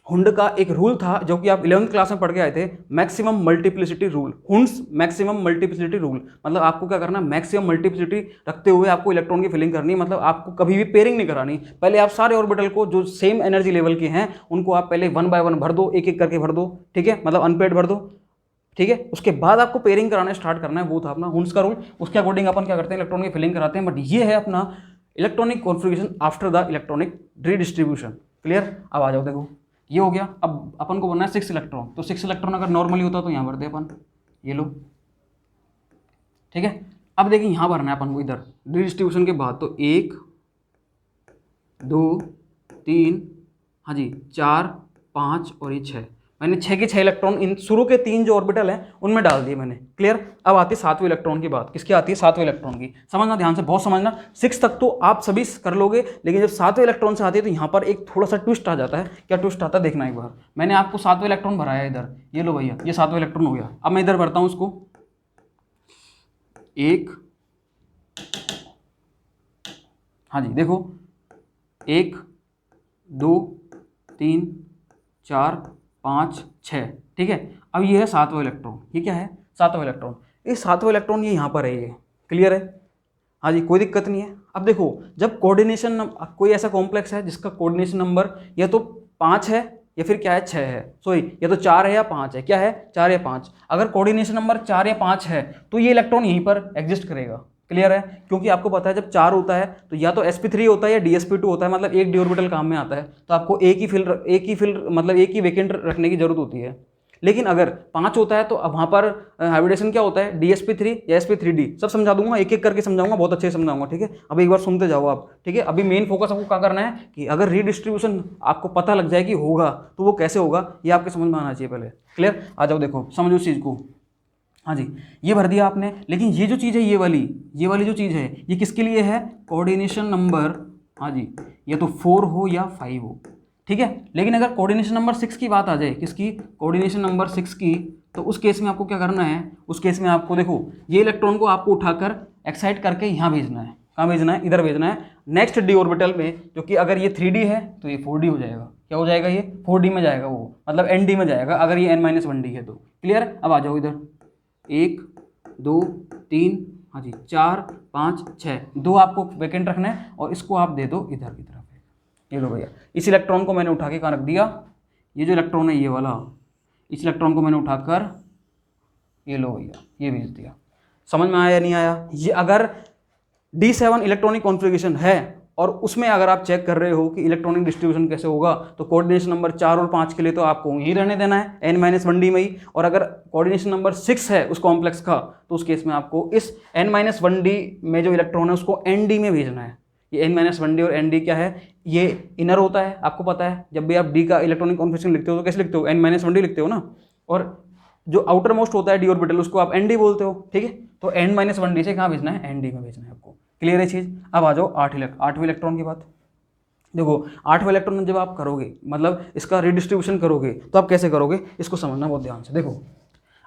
[SPEAKER 1] हुंड का एक रूल था जो कि आप 11th क्लास में पढ़ के आए थे, maximum multiplicity rule. Hund's maximum multiplicity rule, मतलब आपको क्या करना है, मैक्सिमम मल्टीप्लिसिटी रखते हुए आपको इलेक्ट्रॉन की फिलिंग करनी है। मतलब आपको कभी भी पेयरिंग नहीं करानी, पहले आप सारे ऑर्बिटल को जो सेम एनर्जी लेवल के हैं उनको आप पहले 1 बाय 1 भर दो, एक एक करके भर दो, ठीक है, मतलब अनपेड भर दो, ठीक है। उसके बाद आपको पेयरिंग कराना स्टार्ट करना है, वो था अपना हुंड्स का रूल। उसके अकॉर्डिंग अपन क्या करते हैं, इलेक्ट्रॉन की फिलिंग कराते हैं। बट ये है अपना electronic configuration after the electronic redistribution. Clear. अब आ जाओ, देखो ये हो गया। अब अपन को बनना है 6 इलेक्ट्रॉन, तो 6 इलेक्ट्रॉन अगर नॉर्मली होता तो यहाँ भर दे अपन, ये लो, ठीक है। अब देखिए यहाँ भरना है अपन को इधर रीडिस्ट्रीब्यूशन के बाद, तो 1 2 3, हाँ जी 4 5 और ये 6। मैंने 6 के 6 इलेक्ट्रॉन इन शुरू के 3 जो ऑर्बिटल हैं उनमें डाल दिए मैंने। क्लियर। अब आती है 7वें इलेक्ट्रॉन की बात। किसकी आती है, 7वें इलेक्ट्रॉन की। समझना ध्यान से, बहुत समझना। 6 तक तो आप सभी कर लोगे, लेकिन जब 7वें इलेक्ट्रॉन से आती है तो यहाँ पर एक थोड़ा सा ट्विस्ट आ जाता है। क्या ट्विस्ट आता है देखना एक बार। मैंने आपको 7वें इलेक्ट्रॉन भराया इधर, ये लो भैया, ये 7वां इलेक्ट्रॉन हो गया। अब मैं इधर भरता हूँ उसको 1, हाँ जी देखो 1 2 3 4 5 6, ठीक है। अब ये है 7वां इलेक्ट्रॉन, ये क्या है 7वां इलेक्ट्रॉन। ये 7वां इलेक्ट्रॉन ये यहाँ पर है, ये क्लियर है, हाँ जी कोई दिक्कत नहीं है। अब देखो जब कोऑर्डिनेशन कोई ऐसा कॉम्प्लेक्स है जिसका कोऑर्डिनेशन नंबर या तो 5 है या फिर क्या है 6 है, सॉरी या तो 4 है या 5 है, क्या है 4 या 5। अगर कोऑर्डिनेशन नंबर 4 या 5 है तो ये इलेक्ट्रॉन यहीं पर एग्जिस्ट करेगा। क्लियर है, क्योंकि आपको पता है जब 4 होता है तो या तो sp3 होता है या dsp2 होता है, मतलब एक डी ऑर्बिटल काम में आता है, तो आपको एक ही मतलब एक ही वेकेंट रखने की जरूरत होती है। लेकिन अगर 5 होता है तो अब वहाँ पर हाइब्रिडेशन क्या होता है, dsp3 या sp3d। सब समझा दूंगा, एक एक करके समझाऊंगा, बहुत अच्छे से समझाऊंगा, ठीक है। अब एक बार सुनते जाओ आप, ठीक है। अभी मेन फोकस आपको क्या करना है कि अगर रीडिस्ट्रीब्यूशन आपको पता लग जाए कि होगा तो वो कैसे होगा, ये आपके समझ में आना चाहिए पहले। क्लियर। आ जाओ देखो समझो इस चीज़ को। हाँ जी ये भर दिया आपने, लेकिन ये जो चीज़ है ये वाली जो चीज़ है ये किसके लिए है, कोऑर्डिनेशन नंबर, हाँ जी या तो 4 हो या 5 हो, ठीक है। लेकिन अगर कोऑर्डिनेशन नंबर 6 की बात आ जाए, किसकी, कोऑर्डिनेशन नंबर 6 की, तो उस केस में आपको क्या करना है, उस केस में आपको देखो ये इलेक्ट्रॉन को आपको उठाकर एक्साइट करके यहाँ भेजना है। कहाँ भेजना है, इधर भेजना है नेक्स्ट डी ऑर्बिटल में, क्योंकि अगर ये 3D है तो ये 4D हो जाएगा। क्या हो जाएगा, ये 4D में जाएगा, वो मतलब ND में जाएगा अगर ये n-1D है तो। क्लियर। अब आ जाओ इधर 1 2 3, हाँ जी 4 5 6, 2 आपको वैकेंट रखना है और इसको आप दे दो इधर की तरफ। ये लो भैया, इस इलेक्ट्रॉन को मैंने उठा के कहाँ रख दिया, ये जो इलेक्ट्रॉन है ये वाला, इस इलेक्ट्रॉन को मैंने उठाकर ये लो भैया ये भेज दिया। समझ में आया या नहीं आया। ये अगर D7 इलेक्ट्रॉनिक कॉन्फ़िगरेशन है और उसमें अगर आप चेक कर रहे हो कि इलेक्ट्रॉनिक डिस्ट्रीब्यूशन कैसे होगा, तो कोऑर्डिनेशन नंबर 4 और 5 के लिए तो आपको यही रहने देना है n-1d में ही। और अगर कोऑर्डिनेशन नंबर 6 है उस कॉम्प्लेक्स का, तो उस केस में आपको इस n-1d में जो इलेक्ट्रॉन है उसको ND में भेजना है। ये n-1d और nd क्या है, ये इनर होता है, आपको पता है जब भी आप d का इलेक्ट्रॉनिक कॉन्फिगरेशन लिखते हो तो कैसे लिखते हो, n-1d लिखते हो ना, और जो आउटर मोस्ट होता है d ऑर्बिटल उसको आप nd बोलते हो, ठीक है। तो n-1d से कहाँ भेजना है, nd में भेजना है आपको। क्लियर है चीज़। अब आ जाओ 8वें इलेक्ट्रॉन की बात। देखो 8वें इलेक्ट्रॉन जब आप करोगे, मतलब इसका रिडिस्ट्रीब्यूशन करोगे, तो आप कैसे करोगे इसको समझना बहुत ध्यान से। देखो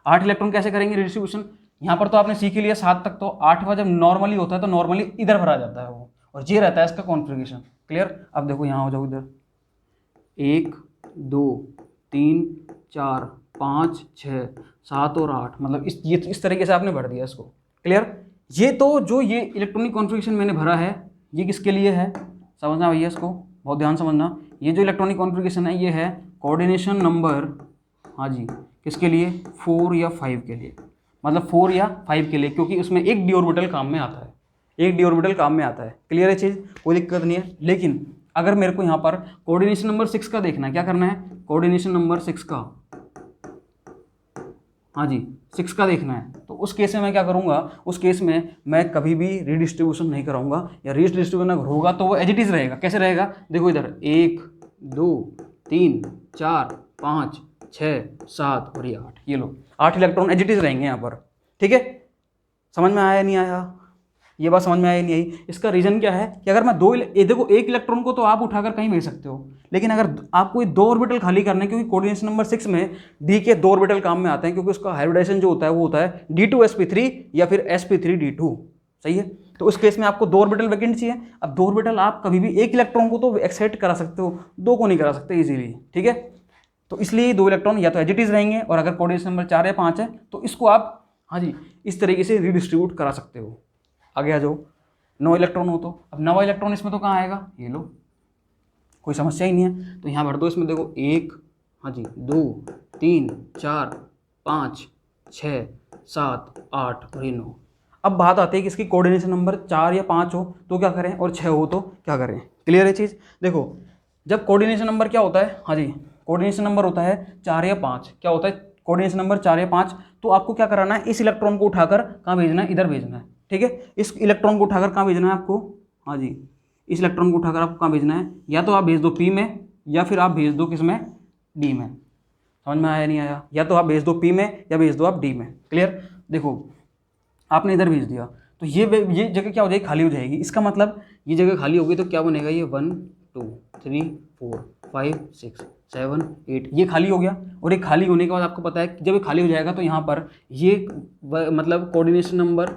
[SPEAKER 1] 8 इलेक्ट्रॉन कैसे करेंगे रिडिस्ट्रीब्यूशन, यहाँ पर तो आपने सीख लिया 7 तक, तो 8वां जब नॉर्मली होता है तो नॉर्मली इधर भरा जाता है वो, और ये रहता है इसका कॉन्फ़िगरेशन। क्लियर। अब देखो यहाँ हो जाओ इधर 1 2 3 4 5 6 7 और 8, मतलब इस तरीके से आपने भर दिया इसको। क्लियर। ये तो जो ये इलेक्ट्रॉनिक कॉन्फ़िगरेशन मैंने भरा है ये किसके लिए है, समझना भैया, इसको बहुत ध्यान समझना। ये जो इलेक्ट्रॉनिक कॉन्फ़िगरेशन है ये है कोऑर्डिनेशन नंबर, हाँ जी, किसके लिए, 4 या 5 के लिए, मतलब 4 या 5 के लिए, क्योंकि उसमें एक डी ऑर्बिटल काम में आता है, एक डी ऑर्बिटल काम में आता है। क्लियर है चीज़, कोई दिक्कत नहीं है। लेकिन अगर मेरे को यहाँ पर कोऑर्डिनेशन नंबर 6 का देखना है, क्या करना है, कोऑर्डिनेशन नंबर 6 का, हाँ जी 6 का देखना है, तो उस केस में मैं क्या करूँगा, उस केस में मैं कभी भी रीडिस्ट्रीब्यूशन नहीं कराऊंगा, या रीडिस्ट्रीब्यूशन अगर होगा तो वो एज इट इज़ रहेगा। कैसे रहेगा, देखो इधर 1 2 3 4 5 6 7 और ये 8, ये लो 8 इलेक्ट्रॉन एज इट इज़ रहेंगे यहाँ पर। ठीक है, समझ में आया नहीं आया, ये बात समझ में आई नहीं आई। इसका रीज़न क्या है कि अगर मैं देखो एक इलेक्ट्रॉन को तो आप उठाकर कहीं भेज सकते हो, लेकिन अगर आपको 2 ऑर्बिटल खाली करने, क्योंकि कोऑर्डिनेशन नंबर 6 में डी के 2 ऑर्बिटल काम में आते हैं, क्योंकि उसका हाइब्रिडाइजेशन जो होता है वो होता है d2sp3 या फिर sp3d2, सही है। तो उस केस में आपको 2 ऑर्बिटल वैकेंट चाहिए। अब 2 ऑर्बिटल आप कभी भी एक इलेक्ट्रॉन को तो एक्साइट करा सकते हो, 2 को नहीं करा सकते इजीली, ठीक है। तो इसलिए 2 इलेक्ट्रॉन या तो एज इट इज रहेंगे, और अगर कोऑर्डिनेशन नंबर 4 या 5 है तो इसको आप, हाँ जी, इस तरीके से रीडिस्ट्रीब्यूट करा सकते हो। आगे आ जाओ, 9 इलेक्ट्रॉन हो तो अब 9वां इलेक्ट्रॉन इसमें तो कहाँ आएगा, ये लो, कोई समस्या ही नहीं है, तो यहाँ भर दो। इसमें देखो 1, हाँ जी 2 3 4 5 6 7 8 और ये 9। अब बात आती है कि इसकी कोऑर्डिनेशन नंबर 4 या 5 हो तो क्या करें, और 6 हो तो क्या करें। क्लियर है चीज़। देखो जब कोऑर्डिनेशन नंबर क्या होता है, हाँ जी कोऑर्डिनेशन नंबर होता है 4 या 5, क्या होता है कोऑर्डिनेशन नंबर 4 या 5, तो आपको क्या कराना है, इस इलेक्ट्रॉन को उठाकर कहाँ भेजना है, इधर भेजना है। ठीक है, इस इलेक्ट्रॉन को उठाकर कहाँ भेजना है आपको, हाँ जी इस इलेक्ट्रॉन को उठाकर आपको कहाँ भेजना है, या तो आप भेज दो पी में, या फिर आप भेज दो किस में, डी में। समझ में आया नहीं आया, या तो आप भेज दो पी में या भेज दो आप डी में। क्लियर। देखो आपने इधर भेज दिया तो ये जगह क्या हो जाएगी, खाली हो जाएगी। इसका मतलब ये जगह खाली होगी तो क्या बनेगा, ये 1 2 3 4 5 6 7 8, ये खाली हो गया। और ये खाली होने के बाद आपको पता है कि जब ये खाली हो जाएगा तो यहाँ पर ये मतलब कोऑर्डिनेशन नंबर,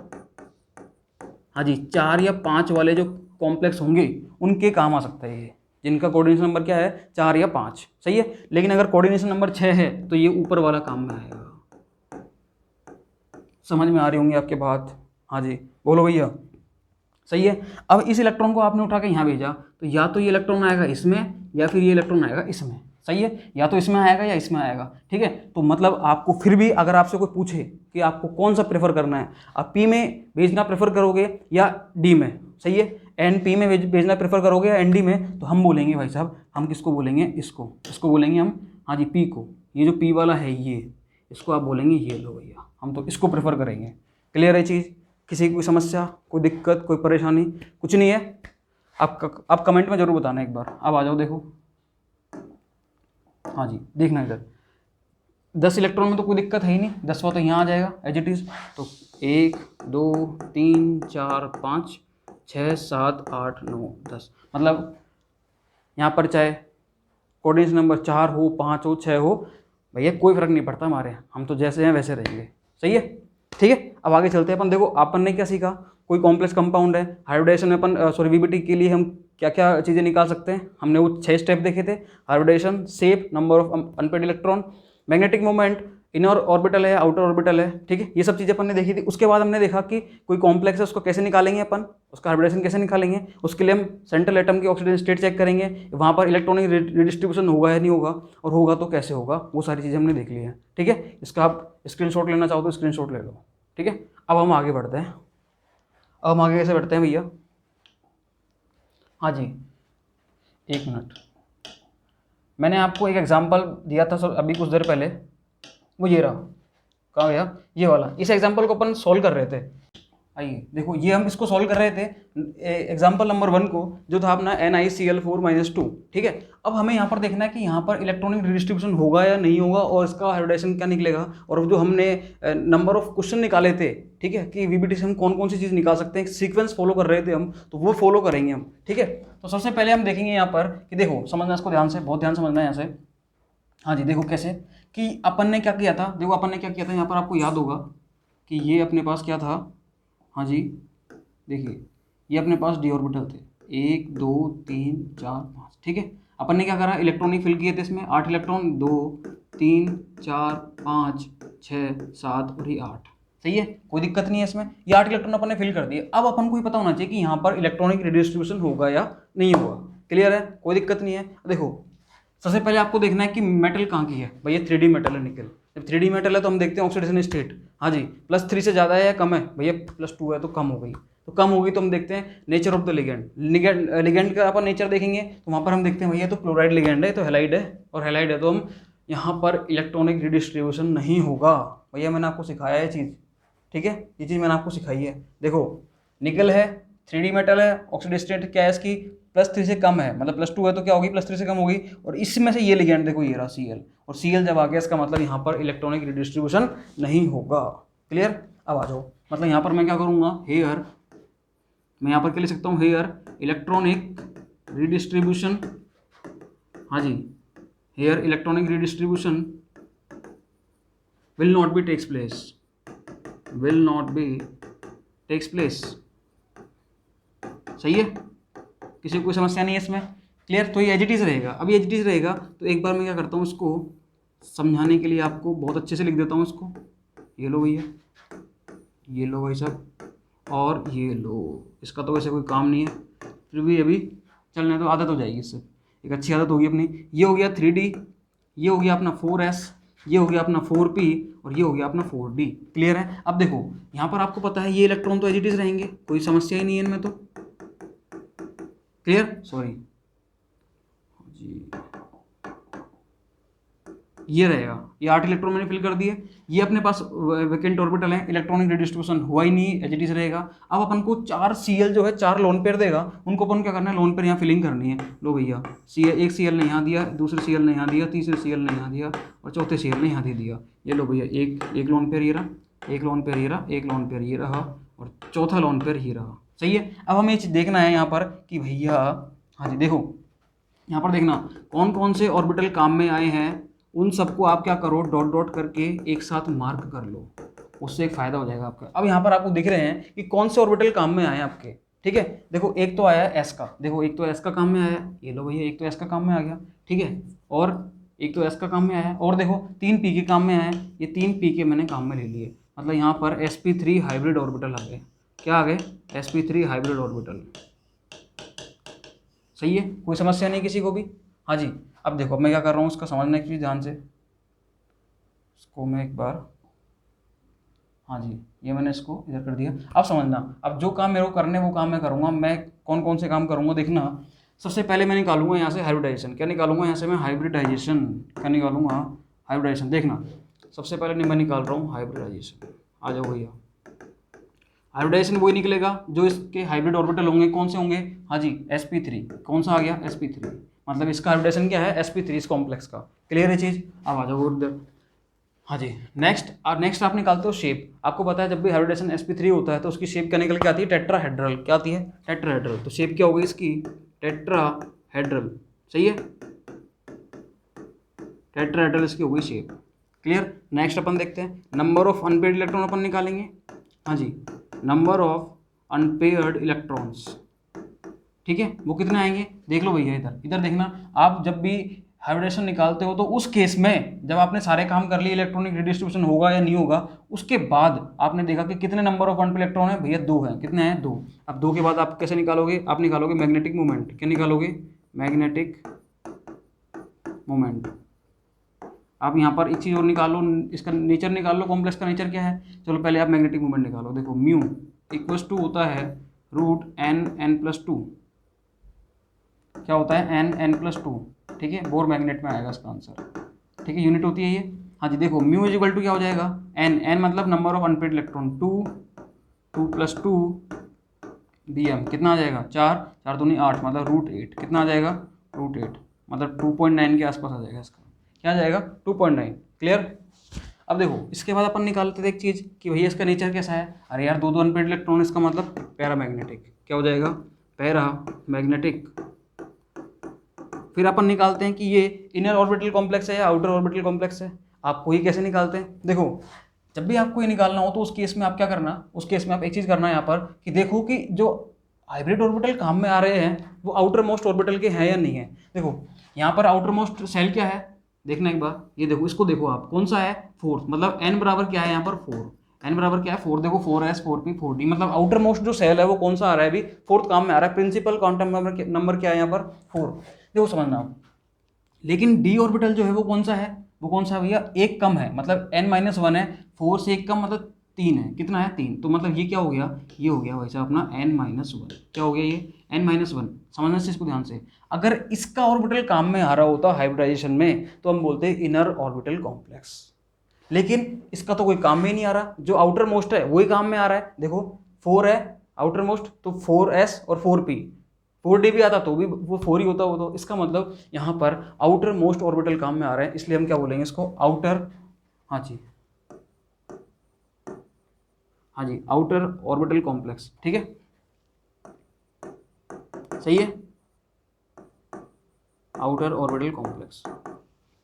[SPEAKER 1] हाँ जी 4 या 5 वाले जो कॉम्प्लेक्स होंगे उनके काम आ सकता है ये, जिनका कोऑर्डिनेशन नंबर क्या है 4 या 5, सही है। लेकिन अगर कोऑर्डिनेशन नंबर 6 है तो ये ऊपर वाला काम में आएगा। समझ में आ रही होंगी आपके बात, हाँ जी बोलो भैया, सही है। अब इस इलेक्ट्रॉन को आपने उठा के यहाँ भेजा तो या तो ये इलेक्ट्रॉन आएगा इसमें या फिर ये इलेक्ट्रॉन आएगा इसमें, सही है, या तो इसमें आएगा या इसमें आएगा। ठीक है, तो मतलब आपको फिर भी अगर आपसे कोई पूछे कि आपको कौन सा प्रेफर करना है, आप पी में भेजना प्रेफर करोगे या डी में, सही है, एन पी में भेजना प्रेफर करोगे या एन डी में, तो हम बोलेंगे भाई साहब, हम किसको बोलेंगे, इसको बोलेंगे हम, हाँ जी पी को। ये जो पी वाला है ये, इसको आप बोलेंगे ये लो भैया, हम तो इसको प्रेफर करेंगे। क्लियर है चीज़, किसी की कोई समस्या, कोई दिक्कत, कोई परेशानी, कुछ नहीं है। आप कमेंट में जरूर बताना एक बार। अब आ जाओ देखो, हाँ जी देखना इधर 10 इलेक्ट्रॉन में तो कोई दिक्कत है ही नहीं, 10वां तो यहाँ आ जाएगा एज इट इज़। तो 1 2 3 4 5 6 7 8 9 10, मतलब यहाँ पर चाहे कोऑर्डिनेशन नंबर 4 हो 5 हो 6 हो, भैया कोई फर्क नहीं पड़ता हमारे, हम तो जैसे हैं वैसे रहेंगे, सही है। ठीक है, अब आगे चलते हैं अपन। देखो अपन ने क्या सीखा, कोई कॉम्प्लेक्स कंपाउंड है, हाइब्रिडाइजेशन में अपन वीबीटी के लिए हम क्या क्या चीज़ें निकाल सकते हैं, हमने वो 6 स्टेप देखे थे। Hybridization, shape, number of unpaired electron, magnetic moment, inner orbital है, आउटर ऑर्बिटल है, ठीक है, ये सब चीज़ें अपन ने देखी थी। उसके बाद हमने देखा कि कोई कॉम्प्लेक्स है उसको कैसे निकालेंगे अपन, उसका हाइब्रिडाइजेशन कैसे निकालेंगे, उसके लिए हम सेंट्रल एटम की ऑक्सीजन स्टेट चेक करेंगे, वहाँ पर इलेक्ट्रॉनिक रिडिस्ट्रीब्यूशन होगा या नहीं होगा, और होगा तो कैसे होगा, वो सारी चीज़ें हमने देख ली है। ठीक है, इसका आप स्क्रीनशॉट लेना चाहो तो स्क्रीनशॉट ले लो। ठीक है, अब हम आगे बढ़ते हैं। अब हम आगे कैसे बढ़ते हैं भैया, हाँ जी 1 मिनट, मैंने आपको एक एग्जांपल दिया था सर अभी कुछ देर पहले, वो ये रहा, कहाँ गया, ये वाला। इस एग्जांपल को अपन सॉल्व कर रहे थे। आइए देखो, ये हम इसको सॉल्व कर रहे थे एग्जाम्पल नंबर 1 को, जो था अपना NiCl4-2, ठीक है। अब हमें यहाँ पर देखना है कि यहाँ पर इलेक्ट्रॉनिक रिडिस्ट्रीब्यूशन होगा या नहीं होगा, और इसका हाइब्रिडाइजेशन क्या निकलेगा, और जो हमने नंबर ऑफ क्वेश्चन निकाले थे, ठीक है, कि VBT से हम कौन कौन सी चीज़ निकाल सकते हैं, सीक्वेंस फॉलो कर रहे थे हम, तो वो फॉलो करेंगे हम, ठीक है। तो सबसे पहले हम देखेंगे यहाँ पर कि देखो, समझना इसको ध्यान से, बहुत ध्यान समझना है यहाँ से। हाँ जी, देखो कैसे कि अपन ने क्या किया था, देखो अपन ने क्या किया था, यहाँ पर आपको याद होगा कि ये अपने पास क्या था, हाँ जी देखिए, ये अपने पास d ऑर्बिटल थे 1 2 3 4 5, ठीक है। अपन ने क्या करा, इलेक्ट्रॉनिक फिल किए थे इसमें 8 इलेक्ट्रॉन, 2 3 4 5 6 7 और ये 8, सही है, कोई दिक्कत नहीं है इसमें। ये 8 इलेक्ट्रॉन अपन ने फिल कर दिए। अब अपन को ये पता होना चाहिए कि यहाँ पर इलेक्ट्रॉनिक रिडिस्ट्रीब्यूशन होगा या नहीं होगा। क्लियर है, कोई दिक्कत नहीं है। देखो सबसे पहले आपको देखना है कि मेटल कहाँ की है, भाई ये 3D मेटल है निकल। जब 3D मेटल है तो हम देखते हैं ऑक्सीडेशन स्टेट, हाँ जी +3 से ज़्यादा है या कम है, भैया +2 है तो कम हो गई, तो कम होगी तो हम देखते हैं nature of the ligand. Ligand का अपन नेचर देखेंगे तो वहाँ पर हम देखते हैं भैया तो क्लोराइड लिगेंड है, तो हेलाइड है, और हेलाइड है तो हम यहाँ पर इलेक्ट्रॉनिक रिडिस्ट्रीब्यूशन नहीं होगा। भैया मैंने आपको सिखाया है चीज़, ठीक है, ये चीज़ मैंने आपको सिखाई है। देखो निकल है, 3D मेटल है, ऑक्सीडेशन स्टेट क्या है इसकी +3 से कम है, मतलब +2 है तो क्या होगी, +3 से कम होगी, और इसमें से ये लिगेंड देखो, ये रहा Cl, और Cl जब आ गया इसका मतलब यहाँ पर इलेक्ट्रॉनिक रिडिस्ट्रीब्यूशन नहीं होगा। क्लियर, अब आ जाओ, मतलब यहाँ पर मैं क्या करूँगा, हेयर, मैं यहाँ पर क्या लिख सकता हूँ, हेयर इलेक्ट्रॉनिक रिडिस्ट्रीब्यूशन, हाँ जी, here electronic redistribution will not be takes place, will not be takes place, सही है, किसी को कोई समस्या नहीं है इसमें। क्लियर, तो ये एज इट इज़ रहेगा। अब ये एज इट इज़ रहेगा तो एक बार मैं क्या करता हूँ, इसको समझाने के लिए आपको बहुत अच्छे से लिख देता हूँ इसको। ये लो भैया, ये लो भाई साहब, और ये लो, इसका तो वैसे कोई काम नहीं है, फिर भी अभी चलने तो आदत हो जाएगी, इससे एक अच्छी आदत होगी अपनी। ये हो गया 3D, ये हो गया अपना 4s, ये हो गया अपना 4p, और ये हो गया अपना 4d। क्लियर है। अब देखो यहाँ पर आपको पता है ये इलेक्ट्रॉन तो एज इट इज़ रहेंगे, कोई समस्या ही नहीं है इनमें तो। क्लियर, सॉरी जी, ये रहेगा, ये 8 इलेक्ट्रॉन मैंने फिल कर दिए, ये अपने पास वैकेंट ऑर्बिटल है, इलेक्ट्रॉनिक रिडिस्ट्रीब्यूशन हुआ ही नहीं, एज इट इज रहेगा। अब अपन को 4 Cl जो है 4 लोन पेयर देगा, उनको अपन क्या करना है, लोन पेयर यहाँ फिलिंग करनी है। लो भैया Cl, एक Cl ने यहाँ दिया, दूसरे Cl ने यहाँ दिया, तीसरे Cl ने यहाँ दिया, और चौथे Cl ने यहाँ दे दिया। ये लो भैया, एक लोन पेयर ये रहा, एक लोन पेयर ये रहा, एक लोन पेयर ये रहा, और चौथा लोन पेयर ये रहा, सही है। अब हमें ये चीज़ देखना है यहाँ पर कि भैया, हाँ जी देखो यहाँ पर देखना कौन कौन से ऑर्बिटल काम में आए हैं, उन सबको आप क्या करो, डॉट डॉट करके एक साथ मार्क कर लो, उससे एक फ़ायदा हो जाएगा आपका। अब यहाँ पर आपको दिख रहे हैं कि कौन से ऑर्बिटल काम में आए हैं आपके, ठीक है। देखो एक तो आया एस का, देखो एक तो एस का काम में आया, ये लो भैया एक तो एस का काम में आ गया, ठीक है, और एक तो एस का काम में आया, और देखो 3 पी के काम में आए, ये 3 पी के मैंने काम में ले लिए, मतलब यहाँ पर sp3 हाइब्रिड ऑर्बिटल आ गए। क्या आ गए, sp3 हाइब्रिड ऑर्बिटल, सही है, कोई समस्या नहीं किसी को भी। हाँ जी, अब देखो मैं क्या कर रहा हूँ, उसका समझने की ध्यान से, इसको मैं एक बार, हाँ जी ये मैंने इसको इधर कर दिया। अब समझना, अब जो काम मेरे को करने वो काम मैं करूँगा। मैं कौन कौन से काम करूँगा देखना। सबसे पहले मैं निकालूंगा यहाँ से हाइब्रिडाइजेशन, क्या निकालूंगा यहाँ से मैं, हाइब्रिडाइजेशन, क्या निकालूंगा, हाइब्रिडाइजेशन। देखना सबसे पहले मैं निकाल रहा हूँ हाइब्रिडाइजेशन, आ जाओ भैया। हाइब्रिडाइजेशन वही निकलेगा जो इसके हाइब्रिड ऑर्बिटल होंगे, कौन से होंगे, हाँ जी sp3, कौन सा आ गया sp3, मतलब इसका हाइब्रिडेशन क्या है, sp3 इस कॉम्प्लेक्स का। क्लियर है चीज़, अब आ जाओ उधर। हाँ जी नेक्स्ट आप निकालते हो शेप। आपको पता है जब भी हाइब्रिडेशन sp3 होता है तो उसकी शेप क्या निकल के आती है, टेट्राहेड्रल। क्या आती है, टेट्राहेड्रल। तो शेप क्या होगी इसकी, टेट्राहेड्रल, सही है, टेट्राहेड्रल इसकी होगी शेप। क्लियर, नेक्स्ट अपन देखते हैं नंबर ऑफ अनपेयर्ड इलेक्ट्रॉन अपन निकालेंगे। हाँ जी, नंबर ऑफ अनपेयर्ड इलेक्ट्रॉन्स, ठीक है, वो कितने आएंगे देख लो भैया, इधर देखना। आप जब भी हाइब्रिडेशन निकालते हो तो उस केस में जब आपने सारे काम कर लिए, इलेक्ट्रॉनिक रिडिस्ट्रीब्यूशन होगा या नहीं होगा, उसके बाद आपने देखा कि कितने नंबर ऑफ अनपेयर्ड इलेक्ट्रॉन है, भैया 2 हैं। कितने हैं, 2। अब 2 के बाद आप कैसे निकालोगे, आप निकालोगे मैग्नेटिक मोमेंट। क्या निकालोगे, मैग्नेटिक मोमेंट। आप यहाँ पर एक चीज़ और निकालो, इसका नेचर निकाल लो, कॉम्प्लेक्स का नेचर क्या है। चलो पहले आप मैग्नेटिक मोमेंट निकालो। देखो म्यू = होता है √n+2, क्या होता है, n+2, ठीक है, बोर मैग्नेट में आएगा इसका आंसर, ठीक है, यूनिट होती है ये। हाँ जी देखो म्यू = क्या हो जाएगा, n मतलब number of unpaired electron, 2 2 + 2 bm कितना आ जाएगा 4, 4 दूनी 8 मतलब √8 कितना आ जाएगा √8 मतलब 2.9 के आसपास आ जाएगा इसका, क्या आ जाएगा 2.9। क्लियर। अब देखो इसके बाद अपन निकालते थे एक चीज़ कि भैया इसका नेचर कैसा है। अरे यार दो अनपेड इलेक्ट्रॉन, इसका मतलब पैरामैग्नेटिक, क्या हो जाएगा पैरामैग्नेटिक। फिर अपन निकालते हैं कि ये इनर ऑर्बिटल कॉम्प्लेक्स है या आउटर ऑर्बिटल कॉम्प्लेक्स है। आपको ये कैसे निकालते हैं, देखो जब भी आपको ये निकालना हो तो उस केस में आप क्या करना, उस केस में आप एक चीज़ करना है यहाँ पर कि देखो कि जो हाइब्रिड ऑर्बिटल काम में आ रहे हैं वो आउटर मोस्ट ऑर्बिटल के हैं या नहीं है। देखो यहाँ पर आउटर मोस्ट सेल क्या है, देखना एक बार, ये देखो इसको देखो आप, कौन सा है 4, मतलब n बराबर क्या है यहाँ पर 4, n बराबर क्या है 4, देखो 4s 4p 4d, मतलब आउटर मोस्ट जो सेल है वो कौन सा आ रहा है अभी 4th काम में आ रहा है। प्रिंसिपल क्वांटम नंबर क्या है यहाँ पर 4, देखो समझना आप। लेकिन d ऑर्बिटल जो है वो कौन सा है, वो कौन सा भैया एक कम है, मतलब n-1 है, 4 से एक कम मतलब 3 है, कितना है 3, तो मतलब ये क्या हो गया, ये हो गया वैसे अपना n-1, क्या हो गया ये n-1। समझना से इसको ध्यान से, अगर इसका ऑर्बिटल काम में आ रहा होता हाइब्रिडाइजेशन में तो हम बोलते हैं इनर ऑर्बिटल कॉम्प्लेक्स, लेकिन इसका तो कोई काम में नहीं आ रहा, जो आउटर मोस्ट है वही काम में आ रहा है। देखो 4 है आउटर मोस्ट तो 4s और 4p, 4d भी आता तो भी वो 4 ही होता, वो तो इसका मतलब यहाँ पर आउटर मोस्ट ऑर्बिटल काम में आ रहा है, इसलिए हम क्या बोलेंगे इसको आउटर, हाँ जी हाँ जी आउटर ऑर्बिटल कॉम्प्लेक्स, ठीक है सही है, आउटर ऑर्बिटल कॉम्प्लेक्स।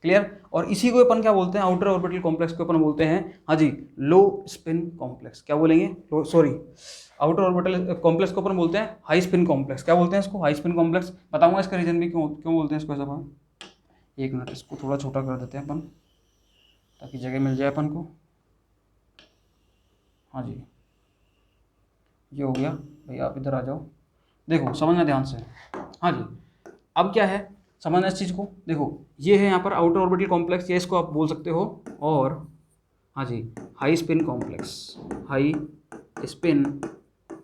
[SPEAKER 1] क्लियर। और इसी को अपन क्या बोलते हैं, आउटर ऑर्बिटल कॉम्प्लेक्स को अपन बोलते हैं हाँ जी लो स्पिन कॉम्प्लेक्स, क्या बोलेंगे सॉरी आउटर ऑर्बिटल कॉम्प्लेक्स को अपन बोलते हैं हाई स्पिन कॉम्प्लेक्स, क्या बोलते हैं इसको हाई स्पिन कॉम्प्लेक्स। बताऊंगा इसका रीजन भी क्यों क्यों बोलते हैं इसको ऐसा। अपन एक मिनट इसको थोड़ा छोटा कर देते हैं अपन ताकि जगह मिल जाए अपन को। हाँ जी ये हो गया, भैया आप इधर आ जाओ, देखो समझना ध्यान से। हाँ जी अब क्या है समझना इस चीज़ को, देखो ये है यहाँ पर आउटर ऑर्बिटल कॉम्प्लेक्स, ये इसको आप बोल सकते हो, और हाँ जी high spin complex, high spin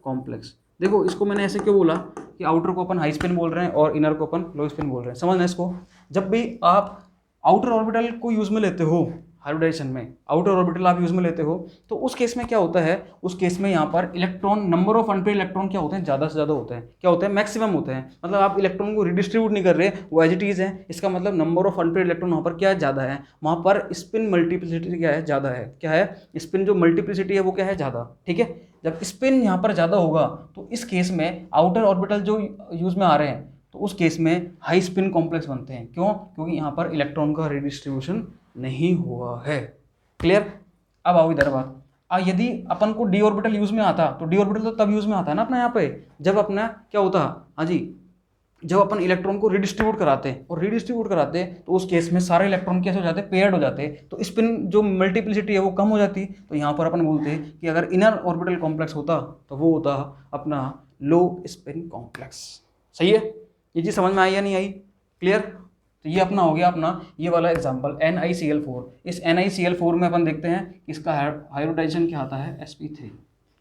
[SPEAKER 1] complex. देखो इसको मैंने ऐसे क्यों बोला कि आउटर को अपन हाई स्पिन बोल रहे हैं और इनर को अपन लो स्पिन बोल रहे हैं। समझना इसको, जब भी आप आउटर ऑर्बिटल को यूज़ में लेते हो हाइब्रिडाइजेशन में, आउटर ऑर्बिटल आप यूज़ में लेते हो तो उस केस में क्या होता है, उस केस में यहाँ पर electron number of unpaired electron क्या होते हैं, ज़्यादा से ज़्यादा होते हैं, क्या होते हैं मैक्सिमम होते हैं, मतलब आप इलेक्ट्रॉन को रिडिस्ट्रीब्यूट नहीं कर रहे वो एज इट इज़ है, इसका मतलब नंबर ऑफ अनपेड इलेक्ट्रॉन वहाँ पर क्या है ज़्यादा है, वहाँ पर स्पिन मल्टीप्लिसिटी क्या है ज़्यादा है, क्या है स्पिन जो मल्टीप्लिसिटी है वो क्या है ज़्यादा, ठीक है। जब स्पिन यहाँ पर ज़्यादा होगा तो इस केस में आउटर ऑर्बिटल जो यूज़ में आ रहे हैं तो उस केस में हाई स्पिन कॉम्प्लेक्स बनते हैं, क्यों, क्योंकि यहाँ पर इलेक्ट्रॉन का रिडिस्ट्रीब्यूशन नहीं हुआ है। क्लियर। अब आओ इधर बात, यदि अपन को डी ऑर्बिटल यूज में आता तो डी ऑर्बिटल तो तब यूज में आता है ना अपना यहाँ पे जब अपना क्या होता, हाँ जी जब अपन इलेक्ट्रॉन को रिडिस्ट्रीब्यूट कराते हैं, और रिडिस्ट्रीब्यूट कराते तो उस केस में सारे इलेक्ट्रॉन कैसे हो जाते हैं पेयर्ड हो जाते, तो स्पिन जो मल्टीप्लिसिटी है वो कम हो जाती। तो यहाँ पर अपन बोलते हैं कि अगर इनर ऑर्बिटल कॉम्प्लेक्स होता तो वो होता अपना लो स्पिन कॉम्प्लेक्स। सही है, ये चीज़ समझ में आई या नहीं आई, क्लियर। तो ये अपना हो गया अपना ये वाला एग्जांपल NiCl4। इस NiCl4 में अपन देखते हैं कि इसका हाइब्रिडाइजेशन क्या आता है sp3,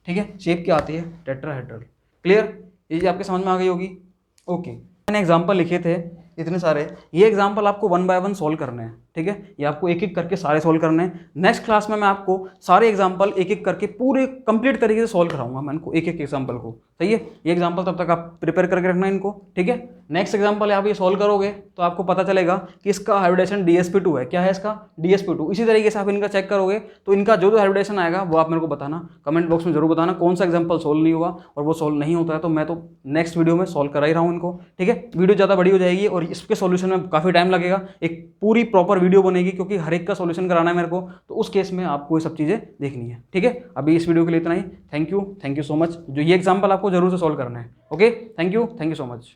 [SPEAKER 1] ठीक है, शेप क्या आती है टेट्राहेड्रल। क्लियर, ये चीज़ आपके समझ में आ गई होगी। ओके मैंने एग्जांपल लिखे थे इतने सारे, ये एग्जांपल आपको 1 बाय 1 सॉल्व करने हैं, ठीक है, ये आपको एक एक करके सारे सॉल्व करने हैं। नेक्स्ट क्लास में मैं आपको सारे एग्जांपल एक एक करके पूरे कंप्लीट तरीके से सॉल्व कराऊंगा मैं इनको, एक एक एग्जांपल को। सही है, ये एग्जांपल तब तक आप प्रिपेयर करके रखना इनको, ठीक है। नेक्स्ट एग्जांपल आप ये सॉल्व करोगे तो आपको पता चलेगा कि इसका हाइब्रिडेशन DsP2 है, क्या है इसका DsP2। इसी तरीके से आप इनका चेक करोगे तो इनका जो हाइब्रिडेशन आएगा वो आप मेरे को बताना, कमेंट बॉक्स में जरूर बताना कौन सा एग्जाम्पल सॉल्व नहीं हुआ, और वो सॉल्व नहीं होता है तो मैं तो नेक्स्ट वीडियो में सॉल्व करा ही रहा हूँ इनको, ठीक है। वीडियो ज़्यादा बड़ी हो जाएगी और इसके सॉल्यूशन में काफ़ी टाइम लगेगा, एक पूरी प्रॉपर वीडियो बनेगी क्योंकि हर एक का सॉल्यूशन कराना है मेरे को, तो उस केस में आपको ये सब चीज़ें देखनी है, ठीक है। अभी इस वीडियो के लिए इतना ही, थैंक यू सो मच। जो ये एग्जाम्पल आपको जरूर से सॉल्व करना है, okay, thank you so much.